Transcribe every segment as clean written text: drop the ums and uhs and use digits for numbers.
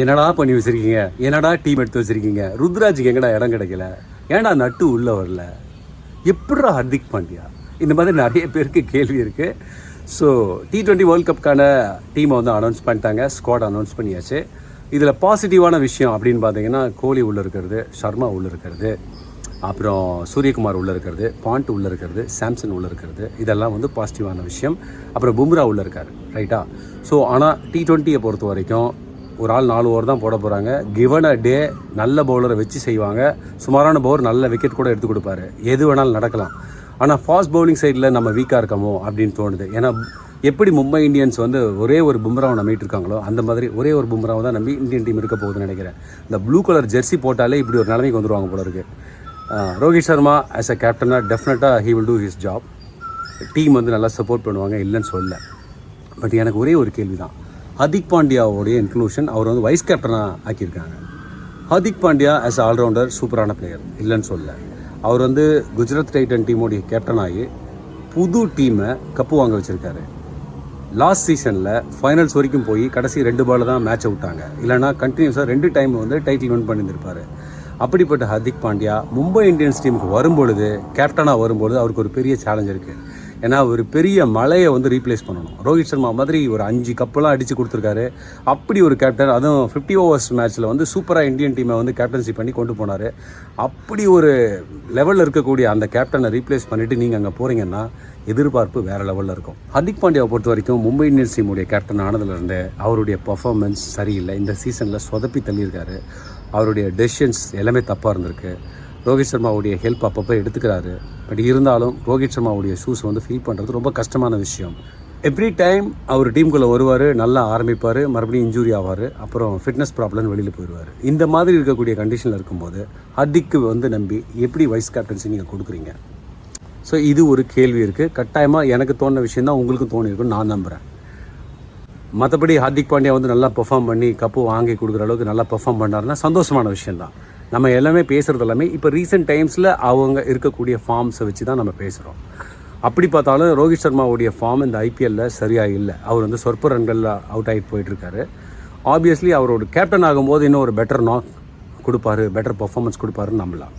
என்னடா பண்ணி வச்சுருக்கீங்க, என்னடா டீம் எடுத்து வச்சுருக்கீங்க, ருத்ராஜுக்கு எங்கடா இடம் கிடைக்கல, ஏன்டா நட்டு உள்ளே வரல, எப்படா ஹர்திக் பாண்டியா, இந்த மாதிரி நிறைய பேருக்கு கேள்வி இருக்குது. ஸோ T20 வேர்ல்ட் கப்புக்கான டீமை வந்து அனௌன்ஸ் பண்ணிட்டாங்க, ஸ்குவாட் அனௌன்ஸ் பண்ணியாச்சு. இதில் பாசிட்டிவான விஷயம் அப்படின்னு பார்த்தீங்கன்னா கோலி உள்ளே இருக்கிறது, சர்மா உள்ளே இருக்கிறது, அப்புறம் சூரியகுமார் உள்ளே இருக்கிறது, பாண்ட் உள்ளே இருக்கிறது, சாம்சன் உள்ளே இருக்கிறது, இதெல்லாம் வந்து பாசிட்டிவான விஷயம். அப்புறம் பும்ரா உள்ளே இருக்கார், ரைட்டா. ஸோ ஆனால் T20யை பொறுத்த வரைக்கும் ஒரு ஆள் 4 ஓவர் தான் போட போகிறாங்க. கிவன் அ டே நல்ல பவுலரை வச்சு செய்வாங்க. சுமாரான பவுலர் நல்ல விக்கெட் கூட எடுத்து கொடுப்பாரு, எது வேணாலும் நடக்கலாம். ஆனால் ஃபாஸ்ட் பவுலிங் சைடில் நம்ம வீக்காக இருக்கமோ அப்படின்னு தோணுது. ஏன்னா எப்படி மும்பை இந்தியன்ஸ் வந்து ஒரே ஒரு பும்ராவை நம்பிட்டு இருக்காங்களோ அந்த மாதிரி ஒரே ஒரு பும்ராவை தான் நம்பி இந்தியன் டீம் இருக்க போகுதுன்னு நினைக்கிறேன். இந்த ப்ளூ கலர் ஜெர்சி போட்டாலே இப்படி ஒரு நிலைமைக்கு வந்துடுவாங்க போல இருக்குது. ரோஹித் சர்மா ஆஸ் அ கேப்டனாக டெஃபினட்டாக he will do his job. Team வந்து நல்லா சப்போர்ட் பண்ணுவாங்க, இல்லைன்னு சொல்ல. பட் எனக்கு ஒரே ஒரு கேள்வி தான், ஹர்திக் பாண்டியாவோடைய இன்க்ளூஷன் அவர் வந்து வைஸ் கேப்டனாக ஆக்கியிருக்காங்க. ஹர்திக் பாண்டியா ஆஸ் ஆல்ரவுண்டர் சூப்பரான பிளேயர், இல்லைன்னு சொல்ல. அவர் வந்து குஜராத் டைட்டன் டீமோடைய கேப்டன் ஆகி புது டீமை கப்பு வாங்க வச்சுருக்காரு. லாஸ்ட் சீசனில் ஃபைனல்ஸ் வரைக்கும் போய் கடைசி 2 பாலில் தான் மேட்சை விட்டாங்க, இல்லைனா கண்டினியூஸாக 2 டைம் வந்து டைட்டில் வின் பண்ணியிருந்திருப்பார். அப்படிப்பட்ட ஹர்திக் பாண்டியா மும்பை இந்தியன்ஸ் டீமுக்கு வரும்பொழுது, கேப்டனாக வரும்பொழுது அவருக்கு ஒரு பெரிய சேலஞ்ச் இருக்குது. ஏன்னா ஒரு பெரிய மலையை வந்து ரீப்ளேஸ் பண்ணணும். ரோஹித் சர்மா மாதிரி ஒரு 5 கப்பெல்லாம் அடித்து கொடுத்துருக்காரு. அப்படி ஒரு கேப்டன், அதுவும் 50 ஓவர்ஸ் மேட்ச்சில் வந்து சூப்பராக இந்தியன் டீமை வந்து கேப்டன்சி பண்ணி கொண்டு போனார். அப்படி ஒரு லெவலில் இருக்கக்கூடிய அந்த கேப்டனை ரீப்ளேஸ் பண்ணிவிட்டு நீங்கள் அங்கே போகிறீங்கன்னா எதிர்பார்ப்பு வேறு லெவலில் இருக்கும். ஹர்திக் பாண்டியாவை பொறுத்த வரைக்கும் மும்பை இந்தியன்ஸ் டீமுடைய கேப்டன் ஆனதுலேருந்து அவருடைய பர்ஃபார்மன்ஸ் சரியில்லை. இந்த சீசனில் சொதப்பி தள்ளியிருக்காரு. அவருடைய டெசிஷன்ஸ் எல்லாமே தப்பாக இருந்திருக்கு. ரோஹித் சர்மாவுடைய ஹெல்ப் அப்பப்போ எடுத்துக்கிறாரு. பட் இருந்தாலும் ரோஹித் சர்மாவுடைய ஷூஸ் வந்து ஃபீல் பண்ணுறது ரொம்ப கஷ்டமான விஷயம். எவ்ரி டைம் அவர் டீமுக்குள்ளே வருவார், நல்லா ஆரம்பிப்பார், மறுபடியும் இன்ஜூரி ஆவார், அப்புறம் ஃபிட்னஸ் ப்ராப்ளம் வெளியில் போயிடுவார். இந்த மாதிரி இருக்கக்கூடிய கண்டிஷனில் இருக்கும்போது ஹர்திக்கு வந்து நம்பி எப்படி வைஸ் கேப்டன்சி நீங்கள் கொடுக்குறீங்க? ஸோ இது ஒரு கேள்வி இருக்குது. கட்டாயமாக எனக்கு தோணுன விஷயம் தான் உங்களுக்கும் தோணியிருக்குன்னு நான் நம்புகிறேன். மற்றபடி ஹர்திக் பாண்டியா வந்து நல்லா பெர்ஃபார்ம் பண்ணி கப்பு வாங்கி கொடுக்குற அளவுக்கு நல்லா பெர்ஃபார்ம் பண்ணாருன்னா சந்தோஷமான விஷயந்தான். நம்ம எல்லாமே பேசுகிறது எல்லாமே இப்போ ரீசெண்ட் டைம்ஸில் அவங்க இருக்கக்கூடிய ஃபார்ம்ஸை வச்சு தான் நம்ம பேசுகிறோம். அப்படி பார்த்தாலும் ரோஹித் சர்மாவுடைய ஃபார்ம் இந்த ஐபிஎல்லில் சரியாக இல்லை. அவர் வந்து சொற்ப ரன்களில் அவுட் ஆகிட்டு போயிட்டுருக்காரு. ஆப்வியஸ்லி அவரோட கேப்டன் ஆகும்போது இன்னும் ஒரு பெட்டர் நாக் கொடுப்பாரு, பெட்டர் பர்ஃபார்மன்ஸ் கொடுப்பாருன்னு நம்பலாம்.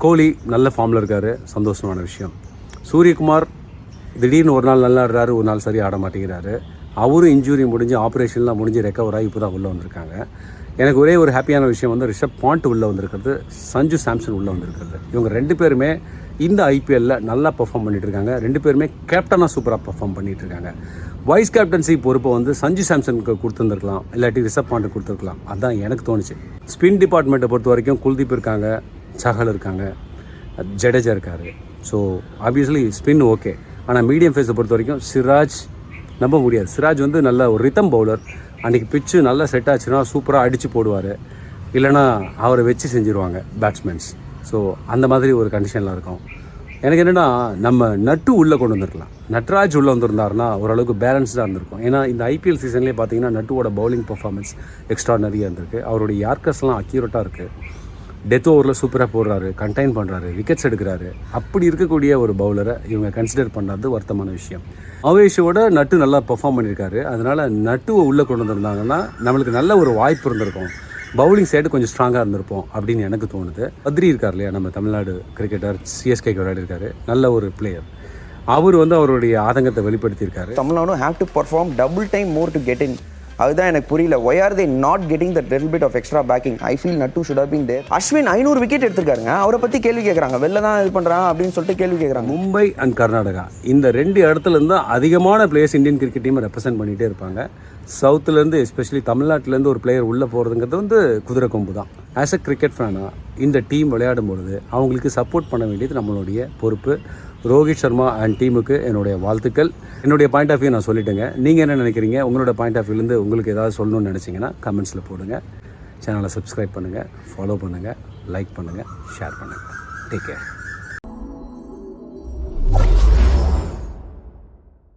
கோலி நல்ல ஃபார்மில் இருக்கார், சந்தோஷமான விஷயம். சூரியகுமார் திடீர்னு ஒரு நாள் நல்லா ஆடுறாரு, ஒரு நாள் சரியாக ஆட மாட்டேங்கிறாரு. அவரும் இன்ஜூரி முடிஞ்சு ஆப்ரேஷன்லாம் முடிஞ்சு ரெக்கவர் ஆகி இப்போ தான் உள்ளே வந்திருக்காங்க. எனக்கு ஒரே ஒரு ஹாப்பியான விஷயம் வந்து ரிஷப் பாண்ட் உள்ளே வந்திருக்கிறது, சஞ்சு சாம்சன் உள்ளே வந்திருக்கிறது. இவங்க 2 பேருமே இந்த ஐபிஎல்லில் நல்லா பெர்ஃபார்ம் பண்ணிகிட்டு இருக்காங்க. 2 பேருமே கேப்டனாக சூப்பராக பெர்ஃபார்ம் பண்ணிகிட்டு இருக்காங்க. வைஸ் கேப்டன்சி பொறுப்பை வந்து சஞ்சு சாம்சனுக்கு கொடுத்துருந்துருக்கலாம், இல்லாட்டி ரிஷப் பாண்ட்டுக்கு கொடுத்துருக்கலாம். அதுதான் எனக்கு தோணுச்சு. ஸ்பின் டிபார்ட்மெண்ட்டை பொறுத்த வரைக்கும் குல்தீப் இருக்காங்க, சஹல் இருக்காங்க, ஜடேஜா இருக்கார். So obviously spin okay. ஆனால் மீடியம் ஃபேஸை பொறுத்த வரைக்கும் சிராஜ் நம்ப முடியாது. சிராஜ் வந்து நல்ல ஒரு ரிதம் பவுலர். அன்றைக்கி பிச்சு நல்லா செட் ஆச்சுன்னா சூப்பராக அடித்து போடுவார், இல்லைனா அவரை வச்சு செஞ்சுருவாங்க பேட்ஸ்மேன்ஸ். ஸோ அந்த மாதிரி ஒரு கண்டிஷனில் இருக்கும். எனக்கு என்னென்னா நம்ம நட்டு உள்ளே கொண்டு வந்துருக்கலாம். நட்ராஜ் உள்ளே வந்திருந்தாருன்னா ஓரளவுக்கு பேலன்ஸ்டாக இருந்திருக்கும். ஏன்னா இந்த ஐபிஎல் சீசன்லேயே பார்த்தீங்கன்னா நட்டுவோட பவுலிங் பர்ஃபார்மன்ஸ் எக்ஸ்ட்ராடனரியாக இருந்திருக்கு. அவருடைய யார்க்கர்ஸ்லாம் அக்யூரேட்டாக இருக்குது. டெத் ஓவரில் சூப்பராக போடுறாரு, கண்டெயின் பண்ணுறாரு, விக்கெட்ஸ் எடுக்கிறாரு. அப்படி இருக்கக்கூடிய ஒரு பவுலரை இவங்க கன்சிடர் பண்ணுறது வருத்தமான விஷயம். அவேஷோட நட்டு நல்லா பெர்ஃபார்ம் பண்ணியிருக்காரு. அதனால் நட்டுவை உள்ளே கொண்டு வந்திருந்தாங்கன்னா நம்மளுக்கு நல்ல ஒரு வாய்ப்பு இருந்திருக்கும். பவுலிங் சைடு கொஞ்சம் ஸ்ட்ராங்காக இருந்திருப்போம் அப்படின்னு எனக்கு தோணுது. பத்ரி இருக்கார் இல்லையா, நம்ம தமிழ்நாடு கிரிக்கெட்டர், சிஎஸ்கேக்கு விளையாடிருக்காரு, நல்ல ஒரு பிளேயர். அவர் வந்து அவருடைய ஆதங்கத்தை வெளிப்படுத்தியிருக்காரு. Tamil Nadu have to perform double time more to get in. அதுதான் எனக்கு புரியல. Why are they not getting that little bit of extra backing? I feel Nattu should have been there. Ashwin 500 wicket எடுத்திருக்காருங்க, அவரை பற்றி கேள்வி கேட்குறாங்க. வெளில தான் இது பண்ணுறாங்க அப்படின்னு சொல்லிட்டு கேள்வி கேட்குறாங்க. மும்பை அண்ட் கர்நாடகா இந்த 2 இடத்துலேருந்து அதிகமான பிளேயர்ஸ் இந்தியன் கிரிக்கெட் டீமை ரெப்ரசென்ட் பண்ணிகிட்டே இருப்பாங்க. சவுத்துலேருந்து எஸ்பெஷலி தமிழ்நாட்டிலேருந்து ஒரு பிளேயர் உள்ளே போகிறதுங்கிறது வந்து குதிரை கொம்பு தான். ஆஸ் அ கிரிக்கெட் ஃபேனாக இந்த டீம் விளையாடும் பொழுது அவங்களுக்கு சப்போர்ட் பண்ண வேண்டியது நம்மளுடைய பொறுப்பு. ரோஹித் சர்மா அண்ட் டீமுக்கு என்னுடைய வாழ்த்துக்கள். என்னுடைய பாயிண்ட் ஆஃப் வியூ நான் சொல்லிட்டேங்க. நீங்கள் என்ன நினைக்கிறீங்க? உங்களோட பாயிண்ட் ஆஃப் வியூலேருந்து உங்களுக்கு ஏதாவது சொல்லணும்னு நினச்சிங்கன்னா கமெண்ட்ஸில் போடுங்க. சேனலை சப்ஸ்கிரைப் பண்ணுங்கள், ஃபாலோ பண்ணுங்கள், லைக் பண்ணுங்கள், ஷேர் பண்ணுங்கள். Take care.